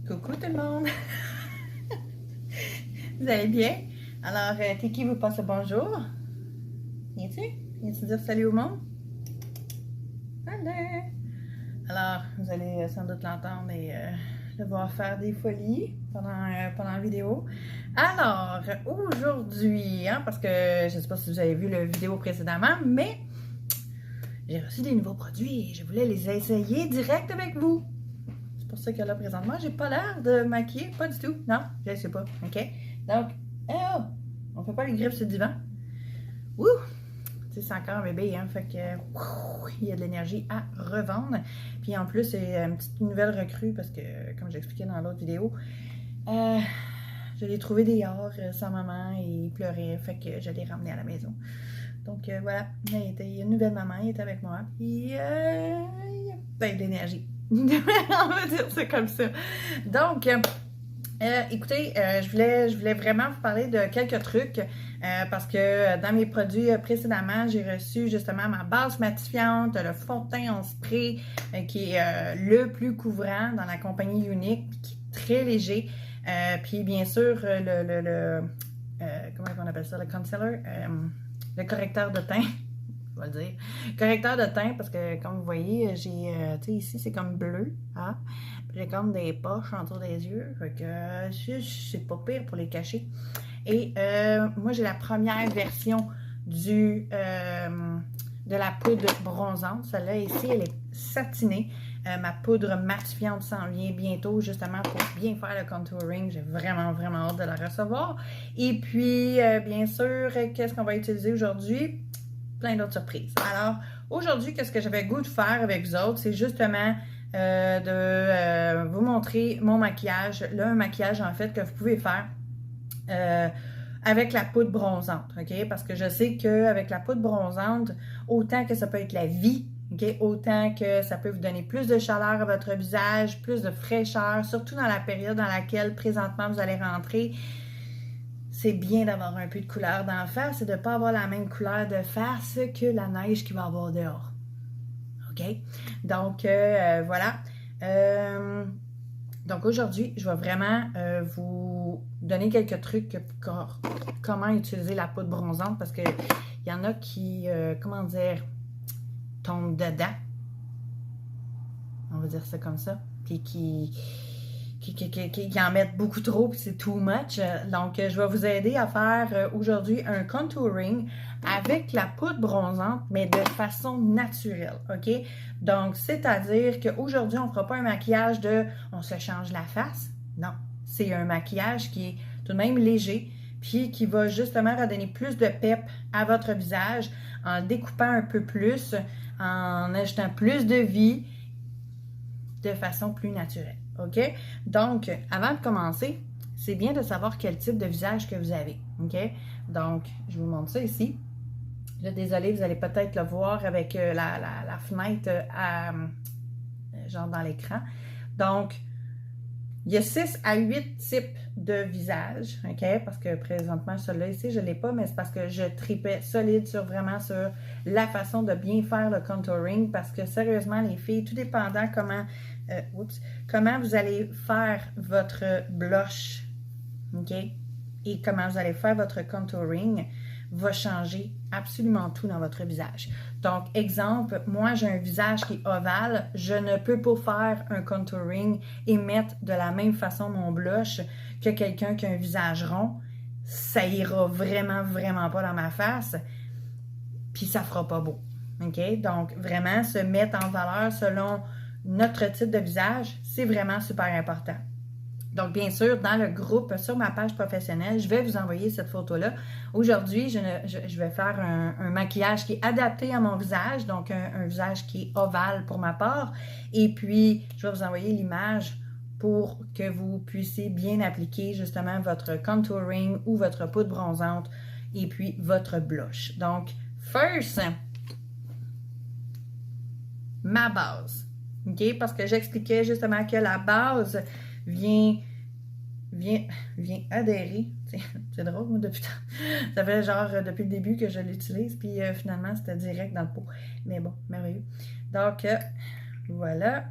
Coucou tout le monde! Vous allez bien? Alors, Tiki vous passe le bonjour. Viens-tu? Viens-tu dire salut au monde? Allez! Alors, vous allez sans doute l'entendre et le voir faire des folies pendant la vidéo. Alors, aujourd'hui, parce que je ne sais pas si vous avez vu la vidéo précédemment, mais j'ai reçu des nouveaux produits et je voulais les essayer direct avec vous. C'est pour ça que là, présentement, j'ai pas l'air de maquiller, pas du tout. Non, je ne sais pas, OK? Donc, oh, on fait pas les grippes sur le divan. Wouh! Tu sais, c'est encore un bébé, hein, fait que il y a de l'énergie à revendre. Puis en plus, c'est une petite nouvelle recrue parce que, comme j'expliquais dans l'autre vidéo, je l'ai trouvé dehors sans maman et il pleurait, fait que je l'ai ramené à la maison. Donc voilà, il y a une nouvelle maman, il est avec moi, puis il y a plein d'énergie. On va dire ça comme ça. Donc, écoutez, je voulais vraiment vous parler de quelques trucs parce que dans mes produits précédemment, j'ai reçu justement ma base matifiante, le fond de teint en spray qui est le plus couvrant dans la compagnie Unique, qui est très léger. Puis bien sûr, comment on appelle ça, le concealer, le correcteur de teint. Je vais le dire. Correcteur de teint, parce que comme vous voyez, j'ai, tu sais, ici c'est comme bleu, hein? J'ai comme des poches autour des yeux, fait que c'est pas pire pour les cacher. Et moi j'ai la première version de la poudre bronzante. Celle-là ici, elle est satinée. Ma poudre matifiante s'en vient bientôt, justement pour bien faire le contouring. J'ai vraiment, vraiment hâte de la recevoir. Et puis, bien sûr, qu'est-ce qu'on va utiliser aujourd'hui? Plein d'autres surprises. Alors, aujourd'hui, qu'est-ce que j'avais le goût de faire avec vous autres? C'est justement de vous montrer mon maquillage. Là, un maquillage, en fait, que vous pouvez faire avec la poudre bronzante, OK? Parce que je sais qu'avec la poudre bronzante, autant que ça peut être la vie, OK? Autant que ça peut vous donner plus de chaleur à votre visage, plus de fraîcheur, surtout dans la période dans laquelle, présentement, vous allez rentrer. C'est bien d'avoir un peu de couleur d'en face et de ne pas avoir la même couleur de face que la neige qu'il va y avoir dehors. OK? Donc, voilà. Donc, aujourd'hui, je vais vraiment vous donner quelques trucs pour comment utiliser la poudre bronzante parce qu'il y en a qui, comment dire, tombent dedans. On va dire ça comme ça. Puis qui en mettent beaucoup trop, puis c'est too much. Donc, je vais vous aider à faire aujourd'hui un contouring avec la poudre bronzante, mais de façon naturelle, OK? Donc, c'est-à-dire qu'aujourd'hui, on ne fera pas un maquillage de « on se change la face ». Non, c'est un maquillage qui est tout de même léger, puis qui va justement redonner plus de pep à votre visage en découpant un peu plus, en ajoutant plus de vie, de façon plus naturelle. OK? Donc, avant de commencer, c'est bien de savoir quel type de visage que vous avez. OK? Donc, je vous montre ça ici. Là, désolé, vous allez peut-être le voir avec la fenêtre genre dans l'écran. Donc, il y a 6 à 8 types de visages, OK? Parce que présentement, celui-là ici, je ne l'ai pas, mais c'est parce que je tripais solide vraiment sur la façon de bien faire le contouring. Parce que sérieusement, les filles, tout dépendant comment vous allez faire votre blush, OK? Et comment vous allez faire votre contouring va changer absolument tout dans votre visage. Donc, exemple, moi, j'ai un visage qui est ovale. Je ne peux pas faire un contouring et mettre de la même façon mon blush que quelqu'un qui a un visage rond. Ça ira vraiment, vraiment pas dans ma face. Puis, ça fera pas beau. OK? Donc, vraiment, se mettre en valeur selon notre type de visage, c'est vraiment super important. Donc, bien sûr, dans le groupe, sur ma page professionnelle, je vais vous envoyer cette photo-là. Aujourd'hui, je vais faire un maquillage qui est adapté à mon visage, donc un visage qui est ovale pour ma part. Et puis, je vais vous envoyer l'image pour que vous puissiez bien appliquer justement votre contouring ou votre poudre bronzante et puis votre blush. Donc, first, ma base. OK? Parce que j'expliquais justement que la base vient adhérer. C'est drôle, moi, ça fait genre depuis le début que je l'utilise, puis finalement, c'était direct dans le pot. Mais bon, merveilleux. Donc, voilà.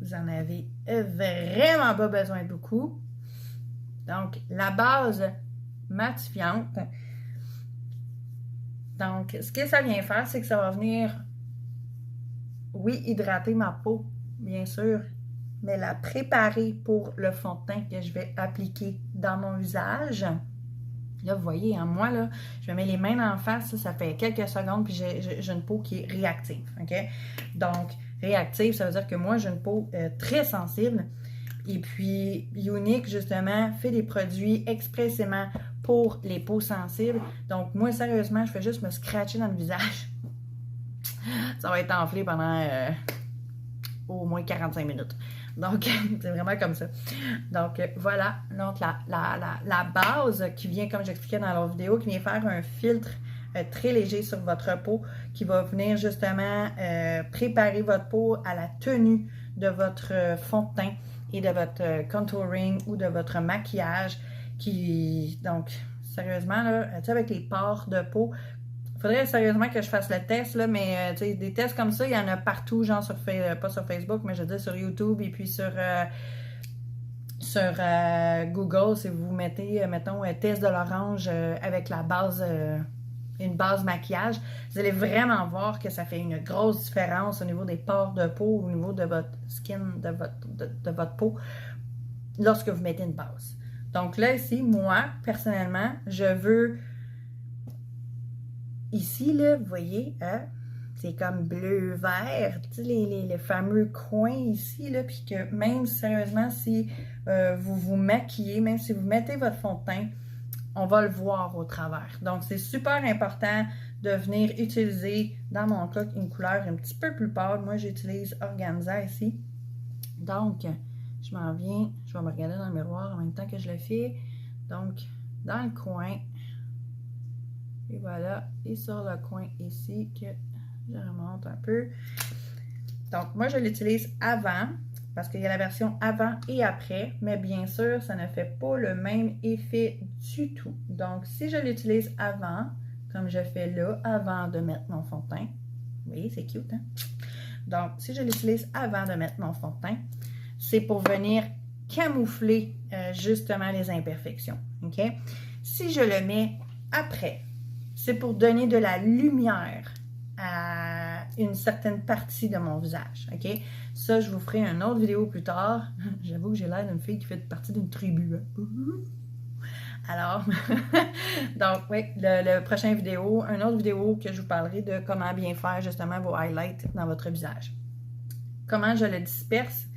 vous en avez vraiment pas besoin de beaucoup. Donc, la base matifiante. Donc, ce que ça vient faire, c'est que ça va venir, oui, hydrater ma peau, bien sûr, mais la préparer pour le fond de teint que je vais appliquer dans mon visage. Là, vous voyez, hein, moi, là, je me mets les mains en face, ça fait quelques secondes, puis j'ai une peau qui est réactive, OK? Donc, réactive, ça veut dire que moi, j'ai une peau très sensible. Et puis, Younique, justement, fait des produits expressément pour les peaux sensibles. Donc, moi, sérieusement, je fais juste me scratcher dans le visage. Ça va être enflé pendant au moins 45 minutes. Donc, c'est vraiment comme ça. Donc, voilà. Donc, la base qui vient, comme j'expliquais dans l'autre vidéo, qui vient faire un filtre très léger sur votre peau, qui va venir justement préparer votre peau à la tenue de votre fond de teint et de votre contouring ou de votre maquillage. Donc, sérieusement, là, tu sais, avec les pores de peau, il faudrait sérieusement que je fasse le test, là, mais tu sais, des tests comme ça, il y en a partout, genre pas sur Facebook, mais je veux dire sur YouTube et puis sur Google, si vous mettez, mettons, test de l'orange avec la base, une base maquillage, vous allez vraiment voir que ça fait une grosse différence au niveau des pores de peau, au niveau de votre skin, de votre peau, lorsque vous mettez une base. Donc là, ici, moi, personnellement, je veux... Ici, là, vous voyez, hein, c'est comme bleu-vert, tu sais, les fameux coins ici, là, puis que même, sérieusement, si vous vous maquillez, même si vous mettez votre fond de teint, on va le voir au travers. Donc, c'est super important de venir utiliser, dans mon cas, une couleur un petit peu plus pâle. Moi, j'utilise Organza ici. Donc, je m'en viens, je vais me regarder dans le miroir en même temps que je le fais. Donc, dans le coin... Et voilà, et sur le coin ici, que je remonte un peu. Donc, moi, je l'utilise avant, parce qu'il y a la version avant et après, mais bien sûr, ça ne fait pas le même effet du tout. Donc, si je l'utilise avant, comme je fais là, avant de mettre mon fond de teint, vous voyez, c'est cute, hein? Donc, si je l'utilise avant de mettre mon fond de teint, c'est pour venir camoufler justement les imperfections, OK? Si je le mets après, c'est pour donner de la lumière à une certaine partie de mon visage, OK? Ça, je vous ferai une autre vidéo plus tard. J'avoue que j'ai l'air d'une fille qui fait partie d'une tribu. Hein? Alors, donc, oui, le prochain vidéo, une autre vidéo que je vous parlerai de comment bien faire justement vos highlights dans votre visage. Comment je le disperse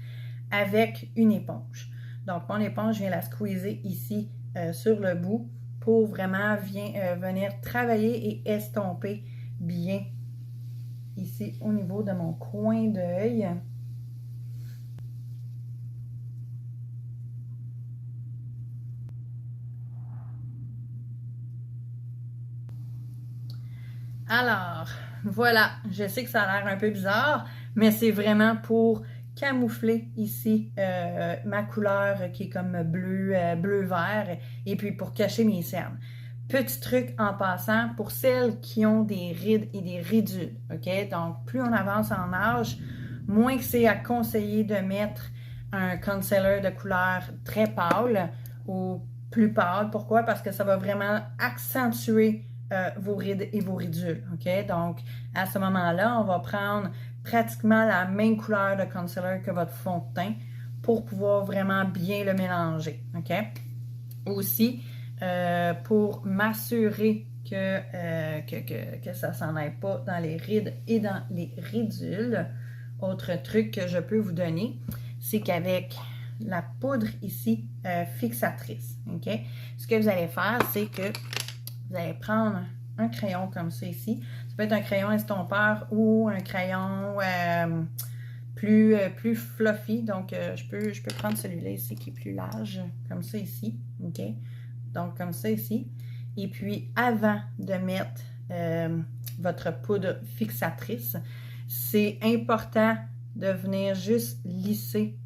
avec une éponge. Donc, mon éponge, je viens la squeezer ici sur le bout pour vraiment venir travailler et estomper bien ici au niveau de mon coin d'œil. Alors, voilà, je sais que ça a l'air un peu bizarre, mais c'est vraiment pour camoufler ici ma couleur qui est comme bleu-vert et puis pour cacher mes cernes. Petit truc en passant, pour celles qui ont des rides et des ridules, OK? Donc, plus on avance en âge, moins que c'est à conseiller de mettre un concealer de couleur très pâle ou plus pâle. Pourquoi? Parce que ça va vraiment accentuer vos rides et vos ridules, OK? Donc, à ce moment-là, on va prendre pratiquement la même couleur de concealer que votre fond de teint pour pouvoir vraiment bien le mélanger, OK? Aussi, pour m'assurer que ça ne s'en aille pas dans les rides et dans les ridules. Autre truc que je peux vous donner, c'est qu'avec la poudre ici fixatrice, OK? Ce que vous allez faire, c'est que vous allez prendre un crayon comme ça ici. Ça peut être un crayon estompeur ou un crayon plus fluffy. Donc, je peux prendre celui-là ici qui est plus large, comme ça ici, OK? Donc, comme ça ici. Et puis, avant de mettre votre poudre fixatrice, c'est important de venir juste lisser,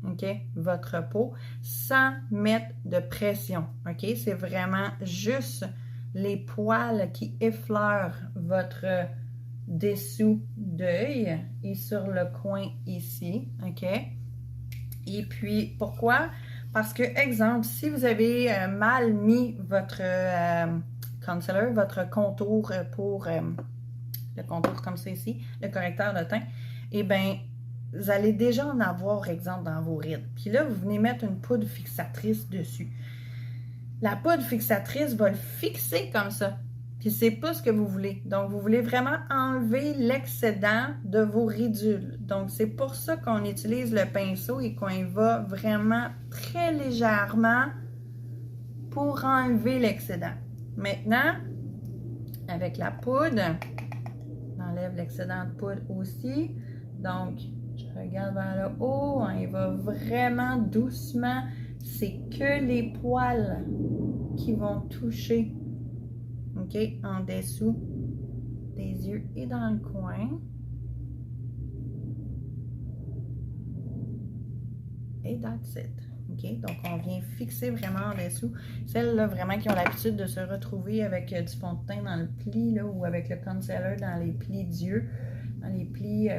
OK, votre peau sans mettre de pression, OK? C'est vraiment juste les poils qui effleurent votre dessous d'œil et sur le coin ici, OK? Et puis, pourquoi? Parce que, exemple, si vous avez mal mis votre concealer, votre contour pour le contour comme ça ici, le correcteur de teint, eh bien, vous allez déjà en avoir, exemple, dans vos rides. Puis là, vous venez mettre une poudre fixatrice dessus. La poudre fixatrice va le fixer comme ça. Puis c'est pas ce que vous voulez. Donc, vous voulez vraiment enlever l'excédent de vos ridules. Donc, c'est pour ça qu'on utilise le pinceau et qu'on y va vraiment très légèrement pour enlever l'excédent. Maintenant, avec la poudre, on enlève l'excédent de poudre aussi. Donc, je regarde vers le haut, on y va vraiment doucement. C'est que les poils qui vont toucher, OK, en dessous des yeux et dans le coin. Et that's it. OK, donc on vient fixer vraiment en dessous. Celles-là, vraiment, qui ont l'habitude de se retrouver avec du fond de teint dans le pli, là, ou avec le concealer dans les plis d'yeux, dans les plis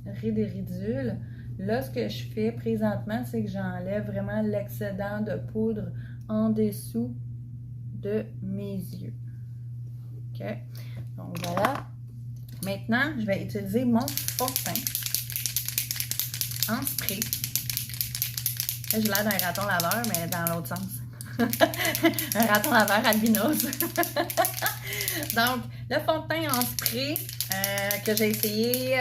rides et ridules. Là, ce que je fais présentement, c'est que j'enlève vraiment l'excédent de poudre en dessous de mes yeux. OK? Donc, voilà. Maintenant, je vais utiliser mon fond de teint en spray. Là, j'ai l'air d'un raton laveur, mais dans l'autre sens. Un raton laveur albinos. Donc, le fond de teint en spray que j'ai essayé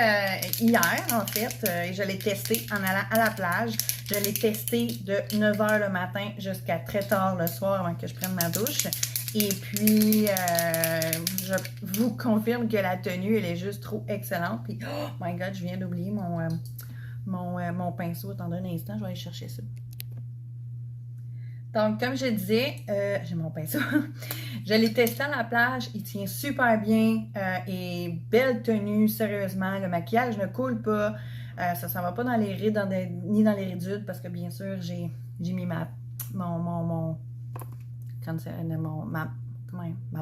hier, en fait, et je l'ai testé en allant à la plage. Je l'ai testé de 9h le matin jusqu'à très tard le soir avant que je prenne ma douche. Et puis, je vous confirme que la tenue, elle est juste trop excellente. Puis, oh my God, je viens d'oublier mon pinceau. Attendez un instant, je vais aller chercher ça. Donc, comme je disais, j'ai mon pinceau. Je l'ai testé à la plage. Il tient super bien. Et belle tenue, sérieusement. Le maquillage ne coule pas. Ça ne s'en va pas dans les rides ni dans les ridules parce que, bien sûr, j'ai mis ma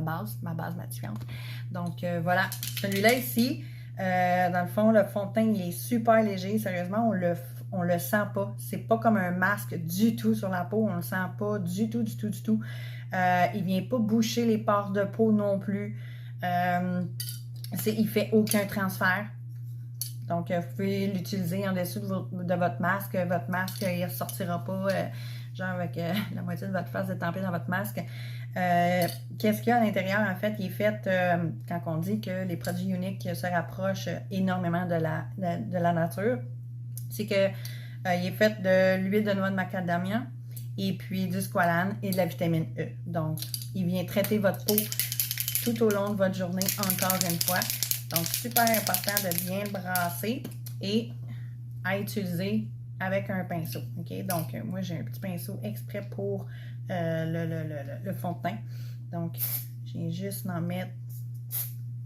base matifiante. Donc, voilà. Celui-là ici, dans le fond, le fond de teint, il est super léger. Sérieusement, on le sent pas. C'est pas comme un masque du tout sur la peau. On le sent pas du tout. Il vient pas boucher les pores de peau non plus. Il fait aucun transfert. Donc, vous pouvez l'utiliser en dessous de votre masque. Votre masque, il ne ressortira pas, genre avec la moitié de votre face détempée dans votre masque. Qu'est-ce qu'il y a à l'intérieur? En fait, il est fait, quand on dit que les produits uniques se rapprochent énormément de la nature, c'est que il est fait de l'huile de noix de macadamia et puis du squalane et de la vitamine E. Donc, il vient traiter votre peau tout au long de votre journée, encore une fois. Donc, super important de bien le brasser et à utiliser avec un pinceau. OK? Donc, moi, j'ai un petit pinceau exprès pour le fond de teint. Donc, j'ai juste d'en mettre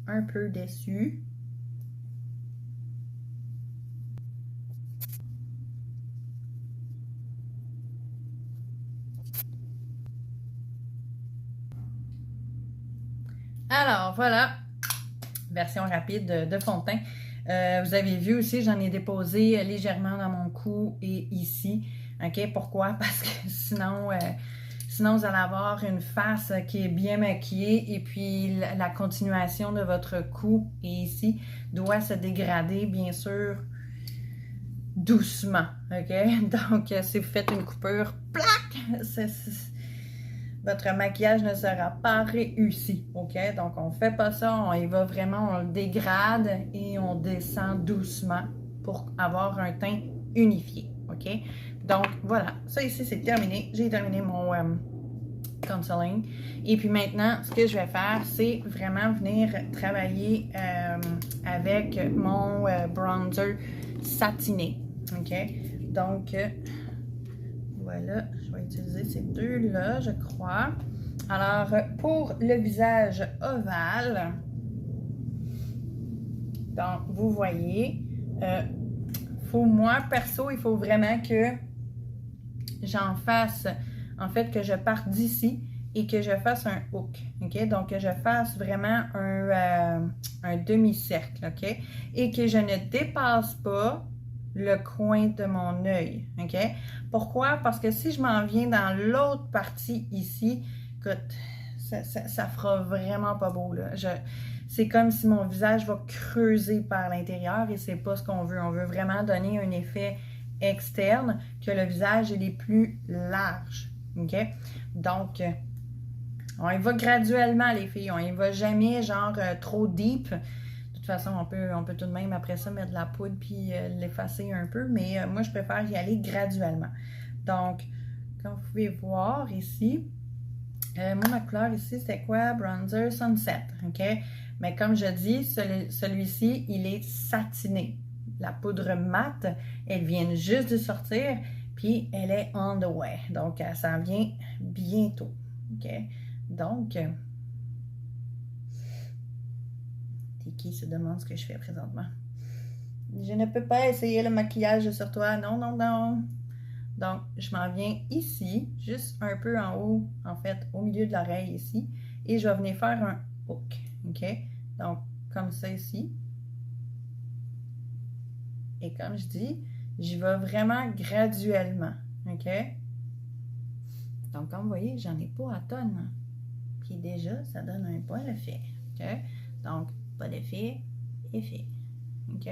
un peu dessus. Alors, voilà. Version rapide de fond de teint. Vous avez vu aussi, j'en ai déposé légèrement dans mon cou et ici. OK? Pourquoi? Parce que sinon, vous allez avoir une face qui est bien maquillée et puis la continuation de votre cou et ici doit se dégrader, bien sûr, doucement. OK? Donc, si vous faites une coupure, plac! Votre maquillage ne sera pas réussi, OK? Donc, on ne fait pas ça, on y va vraiment, on le dégrade et on descend doucement pour avoir un teint unifié, OK? Donc, voilà, ça ici, c'est terminé. J'ai terminé mon contouring. Et puis maintenant, ce que je vais faire, c'est vraiment venir travailler avec mon bronzer satiné, OK? Donc, voilà, je vais utiliser ces deux-là, je crois. Alors, pour le visage ovale, donc, vous voyez, moi, perso, il faut vraiment que j'en fasse, en fait, que je parte d'ici et que je fasse un hook, OK? Donc, que je fasse vraiment un demi-cercle, OK? Et que je ne dépasse pas le coin de mon œil, OK? Pourquoi? Parce que si je m'en viens dans l'autre partie ici, écoute, ça fera vraiment pas beau, là. C'est comme si mon visage va creuser par l'intérieur et c'est pas ce qu'on veut. On veut vraiment donner un effet externe, que le visage est plus large, OK? Donc, on y va graduellement, les filles. On y va jamais, genre, trop deep. De toute façon, on peut tout de même, après ça, mettre de la poudre puis l'effacer un peu. Mais moi, je préfère y aller graduellement. Donc, comme vous pouvez voir ici, moi, ma couleur ici, c'est quoi? Bronzer Sunset, OK? Mais comme je dis, celui-ci, il est satiné. La poudre mate, elle vient juste de sortir, puis elle est on the way. Donc, elle s'en vient bientôt, OK? Donc, qui se demande ce que je fais présentement? Je ne peux pas essayer le maquillage sur toi. Non, non, non. Donc, je m'en viens ici, juste un peu en haut, en fait, au milieu de l'oreille ici. Et je vais venir faire un hook, OK? Donc, comme ça ici. Et comme je dis, j'y vais vraiment graduellement, OK? Donc, comme vous voyez, j'en ai pas à tonnes. Puis déjà, ça donne un bon effet, OK? Donc, pas d'effet, effet, OK?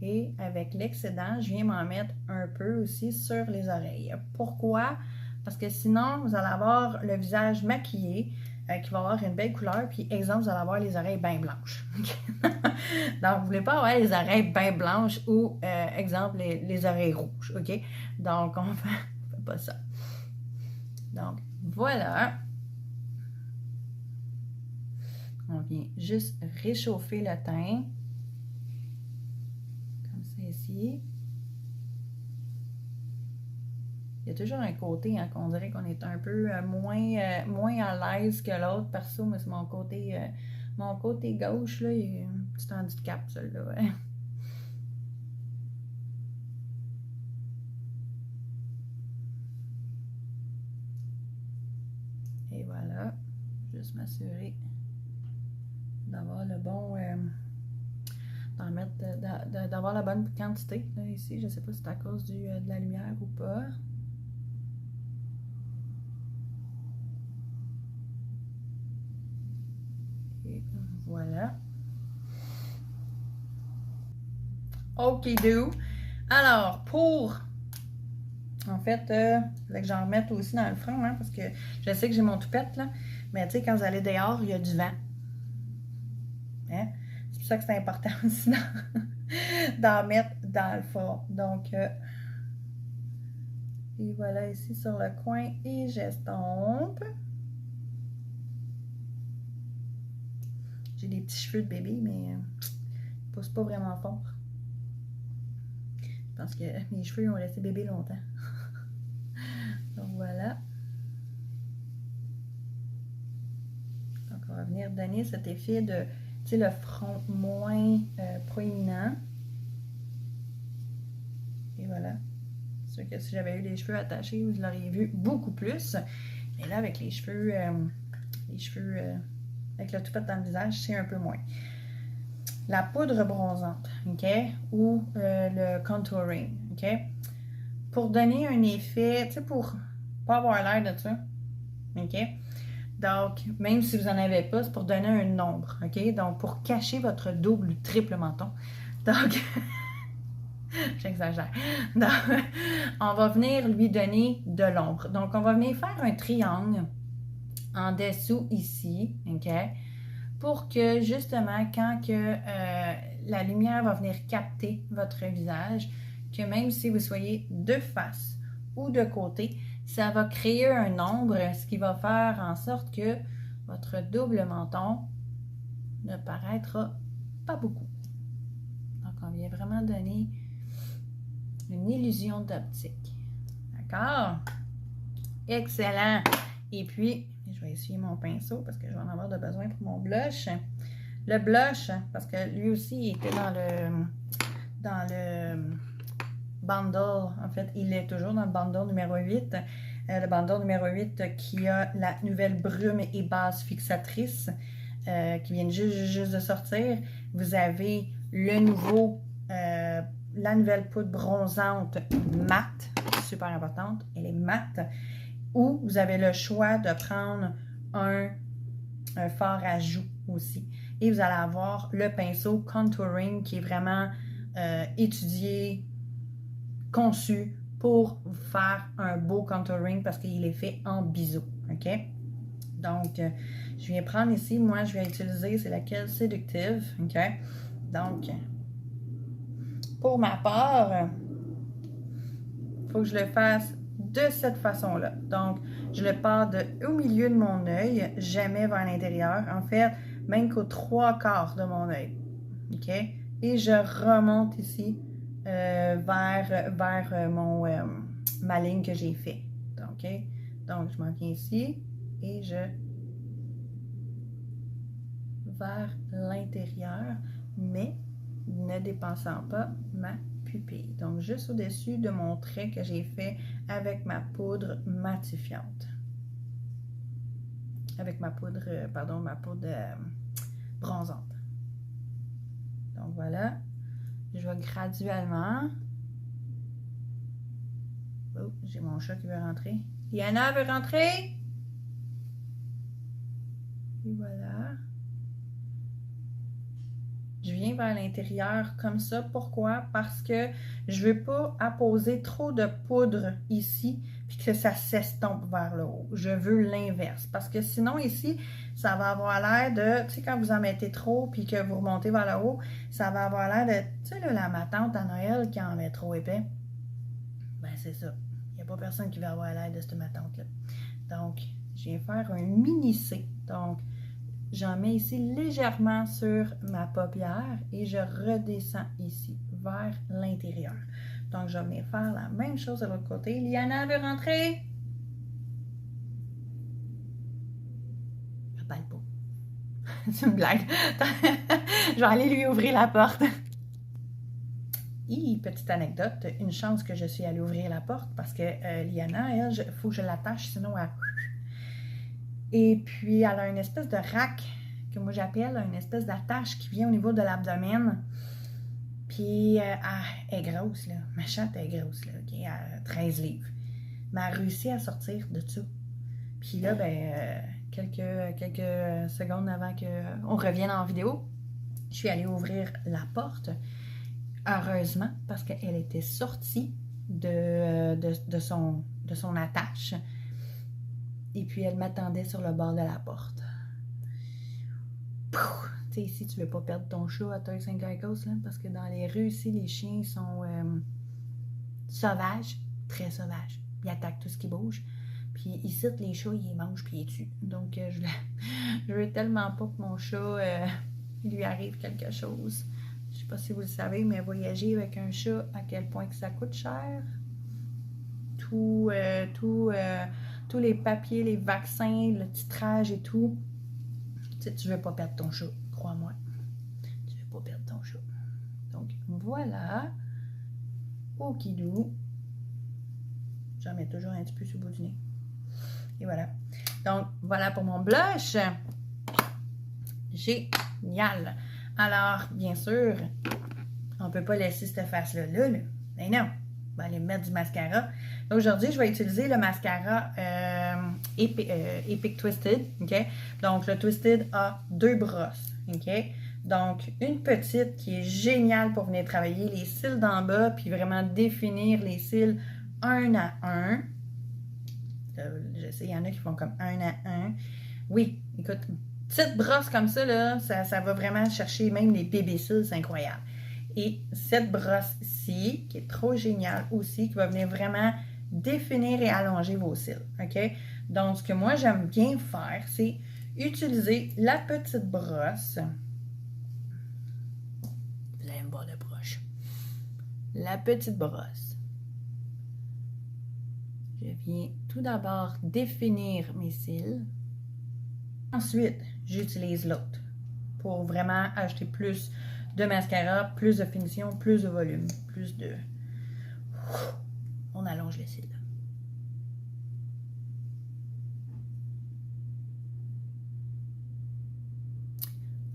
Et avec l'excédent, je viens m'en mettre un peu aussi sur les oreilles. Pourquoi? Parce que sinon, vous allez avoir le visage maquillé, qui va avoir une belle couleur, puis exemple, vous allez avoir les oreilles bien blanches. Donc, vous ne voulez pas avoir les oreilles bien blanches ou, exemple, les oreilles rouges, OK? Donc, on fait pas ça. Donc, voilà. On vient juste réchauffer le teint. Comme ça ici. Il y a toujours un côté, hein, qu'on dirait qu'on est un peu moins à l'aise que l'autre. Perso, mais c'est mon côté gauche, là, il y a un petit handicap, celui-là. Ouais. Et voilà. Juste m'assurer d'avoir le bon... d'avoir la bonne quantité, là, ici. Je ne sais pas si c'est à cause de la lumière ou pas. Et voilà. OK, do. Alors, en fait, que j'en remette aussi dans le front, hein, parce que je sais que j'ai mon toupette, là. Mais tu sais, quand vous allez dehors, il y a du vent. Hein? C'est pour ça que c'est important aussi d'en mettre dans le fond. Donc, et voilà ici sur le coin et j'estompe. J'ai des petits cheveux de bébé, mais ils poussent pas vraiment fort. Je pense que mes cheveux ont resté bébés longtemps. Donc voilà. Donc on va venir donner cet effet de, tu sais, le front moins proéminent. Et voilà. C'est sûr que si j'avais eu les cheveux attachés, vous l'auriez vu beaucoup plus. Mais là, avec les cheveux avec le toupette dans le visage, c'est un peu moins. La poudre bronzante, OK? Ou le contouring, OK? Pour donner un effet, tu sais, pour pas avoir l'air de ça, OK? Donc, même si vous n'en avez pas, c'est pour donner un ombre, OK? Donc, pour cacher votre double ou triple menton. Donc, j'exagère. Donc, on va venir lui donner de l'ombre. Donc, on va venir faire un triangle en dessous ici, OK? Pour que, justement, quand que la lumière va venir capter votre visage, que même si vous soyez de face ou de côté, ça va créer un ombre, ce qui va faire en sorte que votre double menton ne paraîtra pas beaucoup. Donc, on vient vraiment donner une illusion d'optique. D'accord? Excellent! Et puis, je vais essuyer mon pinceau parce que je vais en avoir de besoin pour mon blush. Le blush, parce que lui aussi, il était dans le bundle. En fait, il est toujours dans le bundle numéro 8. Le bundle numéro 8 qui a la nouvelle brume et base fixatrice qui vient juste de sortir. Vous avez le nouveau la nouvelle poudre bronzante mate, super importante, elle est mate, ou vous avez le choix de prendre un fard à joues aussi. Et vous allez avoir le pinceau contouring qui est vraiment étudié, conçu pour vous faire un beau contouring parce qu'il est fait en biseau, ok? Donc, je viens prendre ici, moi je vais utiliser, c'est laquelle? Séductive, ok? Donc, pour ma part, il faut que je le fasse de cette façon-là. Donc, je le pars au milieu de mon œil, jamais vers l'intérieur. En fait, même qu'aux 3/4 de mon œil. OK? Et je remonte ici vers ma ligne que j'ai fait. OK? Donc, je m'en viens ici et je vers l'intérieur, mais ne dépensant pas ma pupille. Donc, juste au-dessus de mon trait que j'ai fait avec ma poudre matifiante. Avec ma poudre, bronzante. Donc, voilà. Je vais graduellement... Oh, j'ai mon chat qui veut rentrer. Liana veut rentrer? Et voilà. Je viens vers l'intérieur comme ça. Pourquoi? Parce que je ne veux pas apposer trop de poudre ici puis que ça s'estompe vers le haut. Je veux l'inverse. Parce que sinon, ici, ça va avoir l'air de... Tu sais, quand vous en mettez trop puis que vous remontez vers le haut, ça va avoir l'air de... Tu sais, là, ma tante à Noël qui en met trop épais. Ben, c'est ça. Il n'y a pas personne qui va avoir l'air de cette ma tante-là. Donc, je viens faire un mini C. Donc, j'en mets ici légèrement sur ma paupière et je redescends ici vers l'intérieur. Donc, je vais venir faire la même chose de l'autre côté. Liana veut rentrer? Je ne parle pas. C'est une blague. Je vais aller lui ouvrir la porte. Et petite anecdote, une chance que je suis allée ouvrir la porte parce que Liana, elle, il faut que je l'attache, sinon elle... Et puis, elle a une espèce de rack que moi j'appelle une espèce d'attache qui vient au niveau de l'abdomen. Puis, elle est grosse, là. Ma chatte est grosse, là. Okay? Elle a 13 livres. Mais elle a réussi à sortir de ça. Puis là, ben, quelques secondes avant qu'on revienne en vidéo, je suis allée ouvrir la porte. Heureusement, parce qu'elle était sortie de son attache. Et puis, elle m'attendait sur le bord de la porte. Tu sais, ici, tu ne veux pas perdre ton chat à Turks and Caicos, là, parce que dans les rues, ici, les chiens sont sauvages, très sauvages. Ils attaquent tout ce qui bouge. Puis ici, les chats, ils les mangent puis ils les tuent. Donc, je veux tellement pas que mon chat, il lui arrive quelque chose. Je sais pas si vous le savez, mais voyager avec un chat, à quel point que ça coûte cher. Tous les papiers, les vaccins, le titrage et tout. Tu veux pas perdre ton chat, crois-moi. Tu veux pas perdre ton chat. Donc, voilà. Okidou. J'en mets toujours un petit peu sur le bout du nez. Et voilà. Donc, voilà pour mon blush. Génial. Alors, bien sûr, on ne peut pas laisser cette face-là. Mais non. On va aller mettre du mascara. Aujourd'hui, je vais utiliser le mascara Epic Twisted. Okay? Donc, le Twisted a 2 brosses. Okay? Donc, une petite qui est géniale pour venir travailler les cils d'en bas puis vraiment définir les cils un à un. Je sais, il y en a qui font comme un à un. Oui, écoute, petite brosse comme ça, là, ça va vraiment chercher même les bébés cils, c'est incroyable. Et cette brosse-ci, qui est trop géniale aussi, qui va venir vraiment définir et allonger vos cils. OK? Donc, ce que moi, j'aime bien faire, c'est utiliser la petite brosse. Vous allez me voir le broche. La petite brosse. Je viens tout d'abord définir mes cils. Ensuite, j'utilise l'autre pour vraiment ajouter plus de mascara, plus de finition, plus de volume, plus de... On allonge les cils.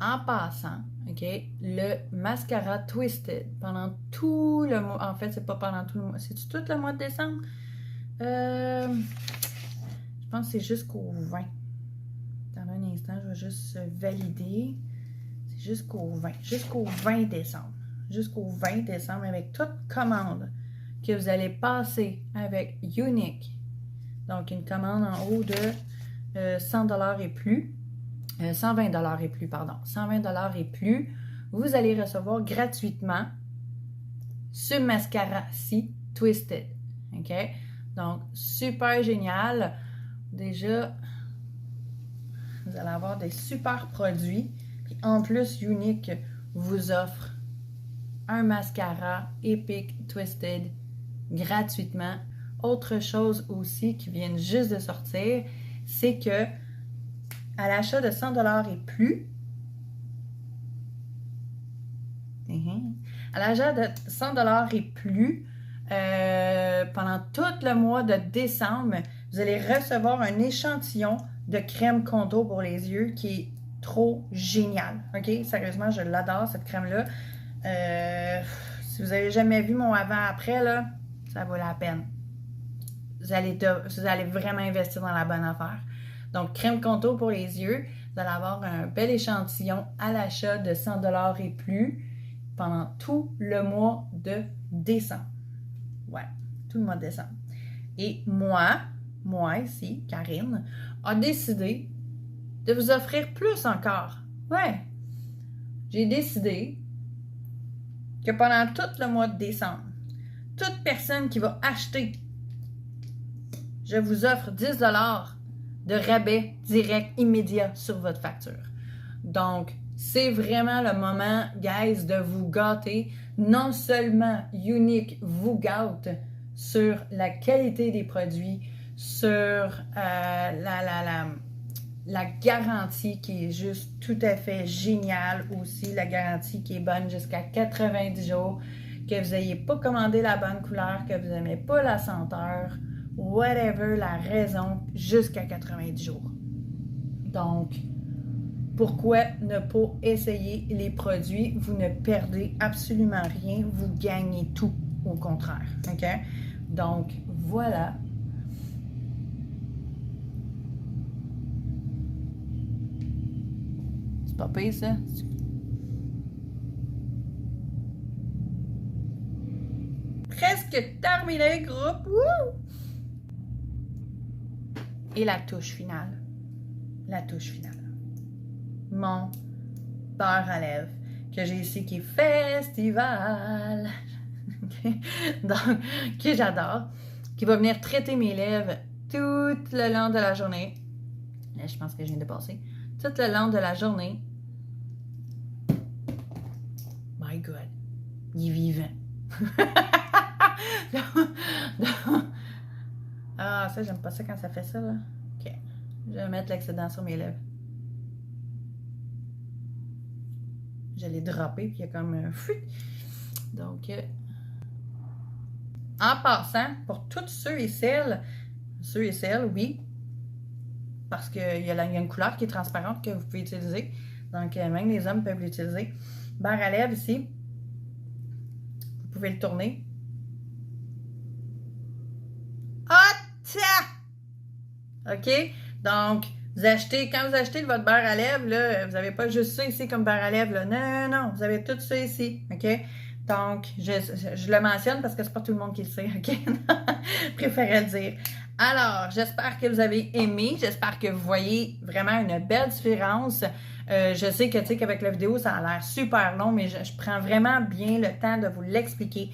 En passant, OK, le mascara Twisted, pendant tout le mois, en fait, c'est pas pendant tout le mois, c'est tout le mois de décembre? Je pense que c'est jusqu'au 20. Dans un instant, je vais juste valider. C'est jusqu'au 20 décembre. Jusqu'au 20 décembre, avec toute commande que vous allez passer avec Younique. Donc, une commande en haut de 100$ et plus. 120$ et plus, pardon. 120$ et plus. Vous allez recevoir gratuitement ce mascara-ci, Twisted. OK? Donc, super génial. Déjà, vous allez avoir des super produits. Puis en plus, Younique vous offre un mascara Epic Twisted gratuitement. Autre chose aussi qui vient juste de sortir, c'est que à l'achat de 100$ et plus, à l'achat de 100$ et plus, pendant tout le mois de décembre, vous allez recevoir un échantillon de crème contour pour les yeux qui est trop génial. OK? Sérieusement, je l'adore, cette crème-là. Si vous n'avez jamais vu mon avant-après, là, ça vaut la peine. Vous allez vraiment investir dans la bonne affaire. Donc, crème contour pour les yeux. Vous allez avoir un bel échantillon à l'achat de 100$ et plus pendant tout le mois de décembre. Ouais, tout le mois de décembre. Et moi ici, Karine, a décidé de vous offrir plus encore. Ouais, j'ai décidé que pendant tout le mois de décembre, toute personne qui va acheter, je vous offre 10$ de rabais direct, immédiat sur votre facture. Donc, c'est vraiment le moment, guys, de vous gâter. Non seulement Younique vous gâte sur la qualité des produits, sur la garantie qui est juste tout à fait géniale aussi, la garantie qui est bonne jusqu'à 90 jours, que vous n'ayez pas commandé la bonne couleur, que vous n'aimez pas la senteur, whatever la raison, jusqu'à 90 jours. Donc, pourquoi ne pas essayer les produits? Vous ne perdez absolument rien, vous gagnez tout, au contraire. OK? Donc, voilà. C'est pas pire, ça? Presque terminé, groupe! Woo! Et la touche finale. La touche finale. Mon beurre à lèvres que j'ai ici qui est Festival. Donc, que j'adore. Qui va venir traiter mes lèvres tout le long de la journée. Là, je pense que je viens de passer. Tout le long de la journée. My God. Il est vivant. Ah, ça, j'aime pas ça quand ça fait ça, là. OK. Je vais mettre l'excédent sur mes lèvres. Je l'ai droppé, puis il y a comme un fuit. Donc, en passant, pour tous ceux et celles, oui, parce qu'il y a une couleur qui est transparente que vous pouvez utiliser. Donc, même les hommes peuvent l'utiliser. Beurre à lèvres ici. Vous pouvez le tourner. OK? Donc, quand vous achetez votre beurre à lèvres, là, vous n'avez pas juste ça ici comme beurre à lèvres. Là. Non, non, vous avez tout ça ici. OK? Donc, je le mentionne parce que c'est pas tout le monde qui le sait. OK? Je préférais le dire. Alors, j'espère que vous avez aimé. J'espère que vous voyez vraiment une belle différence. Je sais que, tu sais, qu'avec la vidéo, ça a l'air super long, mais je prends vraiment bien le temps de vous l'expliquer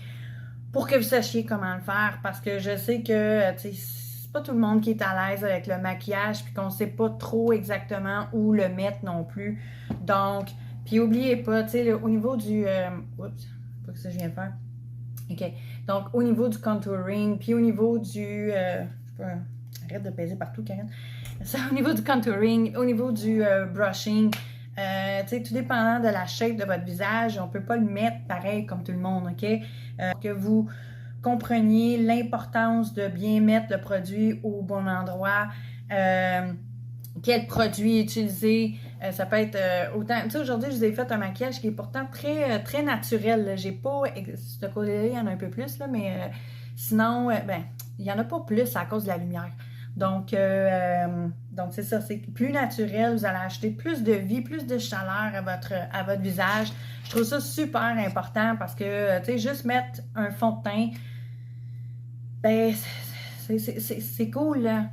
pour que vous sachiez comment le faire parce que je sais que, tu sais, pas tout le monde qui est à l'aise avec le maquillage puis qu'on sait pas trop exactement où le mettre non plus. Donc, puis oubliez pas, tu sais, au niveau du... oups, pas que ça je viens de faire. OK. Donc, au niveau du contouring, puis au niveau du... arrête de peser partout, Karine. Ça, au niveau du contouring, au niveau du brushing, tu sais, tout dépendant de la shape de votre visage, on peut pas le mettre pareil comme tout le monde, OK? Que vous compreniez l'importance de bien mettre le produit au bon endroit, quel produit utiliser, Ça peut être autant... Tu sais, aujourd'hui, je vous ai fait un maquillage qui est pourtant très naturel, là. J'ai pas... Ce côté-là, il y en a un peu plus, là, mais sinon, ben, il y en a pas plus à cause de la lumière. Donc c'est ça, c'est plus naturel. Vous allez acheter plus de vie, plus de chaleur à votre visage. Je trouve ça super important parce que, tu sais, juste mettre un fond de teint, ben, c'est cool, là.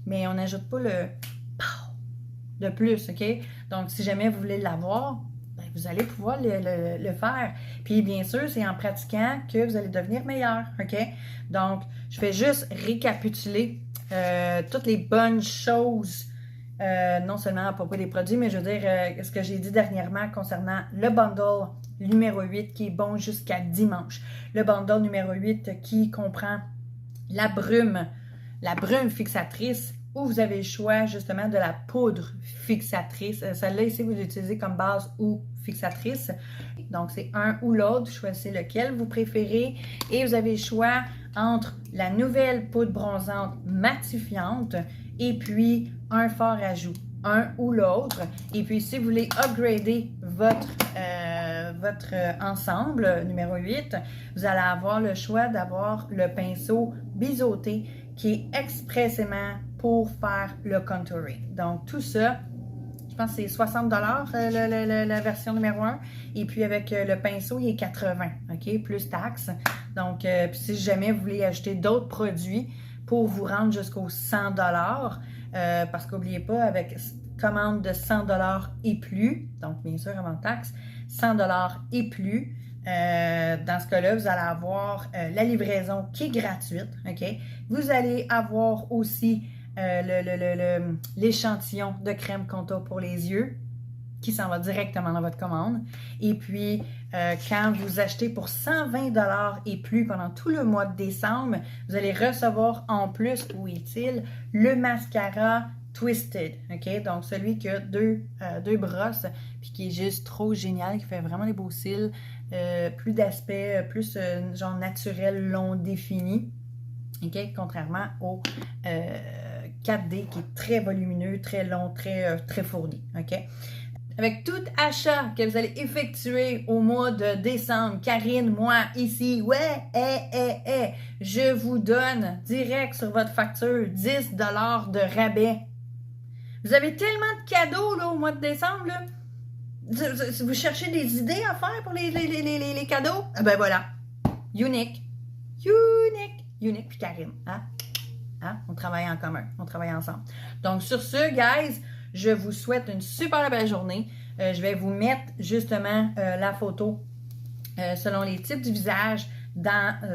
Mais on n'ajoute pas le de plus, OK? Donc, si jamais vous voulez l'avoir, ben, vous allez pouvoir le faire. Puis, bien sûr, c'est en pratiquant que vous allez devenir meilleur, OK? Donc, je vais juste récapituler toutes les bonnes choses, non seulement à propos des produits, mais je veux dire ce que j'ai dit dernièrement concernant le bundle numéro 8 qui est bon jusqu'à dimanche. Le bundle numéro 8 qui comprend la brume fixatrice, où vous avez le choix justement de la poudre fixatrice. Celle-là ici, vous l'utilisez comme base ou fixatrice. Donc, c'est un ou l'autre. Choisissez lequel vous préférez. Et vous avez le choix entre la nouvelle poudre bronzante matifiante et puis un fort ajout. Un ou l'autre. Et puis, si vous voulez upgrader votre ensemble numéro 8, vous allez avoir le choix d'avoir le pinceau biseauté qui est expressément pour faire le contouring. Donc, tout ça, je pense que c'est 60 $, la version numéro 1. Et puis, avec le pinceau, il est 80 $, OK? Plus taxes. Donc, puis si jamais vous voulez acheter d'autres produits pour vous rendre jusqu'aux 100 $, parce qu'oubliez pas, avec commande de 100 $ et plus, donc bien sûr avant taxe, 100 $ et plus, dans ce cas-là, vous allez avoir la livraison qui est gratuite, OK? Vous allez avoir aussi l'échantillon de crème contour pour les yeux qui s'en va directement dans votre commande. Et puis, quand vous achetez pour 120 $ et plus pendant tout le mois de décembre, vous allez recevoir en plus, où est-il, le mascara Twisted, OK? Donc, celui qui a deux brosses, puis qui est juste trop génial, qui fait vraiment des beaux cils, plus d'aspect, plus genre naturel, long, défini, OK? Contrairement au 4D, qui est très volumineux, très long, très fourni, OK? Avec tout achat que vous allez effectuer au mois de décembre, Karine, moi, ici, je vous donne direct sur votre facture 10 $ de rabais. Vous avez tellement de cadeaux là, au mois de décembre. Là. Vous cherchez des idées à faire pour les cadeaux? Ben voilà. Unique puis Karine. Hein? On travaille en commun. On travaille ensemble. Donc, sur ce, guys, je vous souhaite une super belle journée. Je vais vous mettre justement la photo selon les types du visage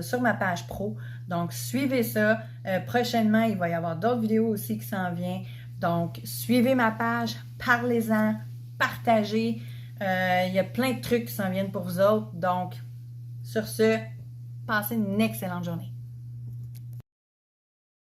sur ma page pro. Donc, suivez ça. Prochainement, il va y avoir d'autres vidéos aussi qui s'en viennent. Donc, suivez ma page, parlez-en, partagez. Il y a plein de trucs qui s'en viennent pour vous autres. Donc, sur ce, passez une excellente journée.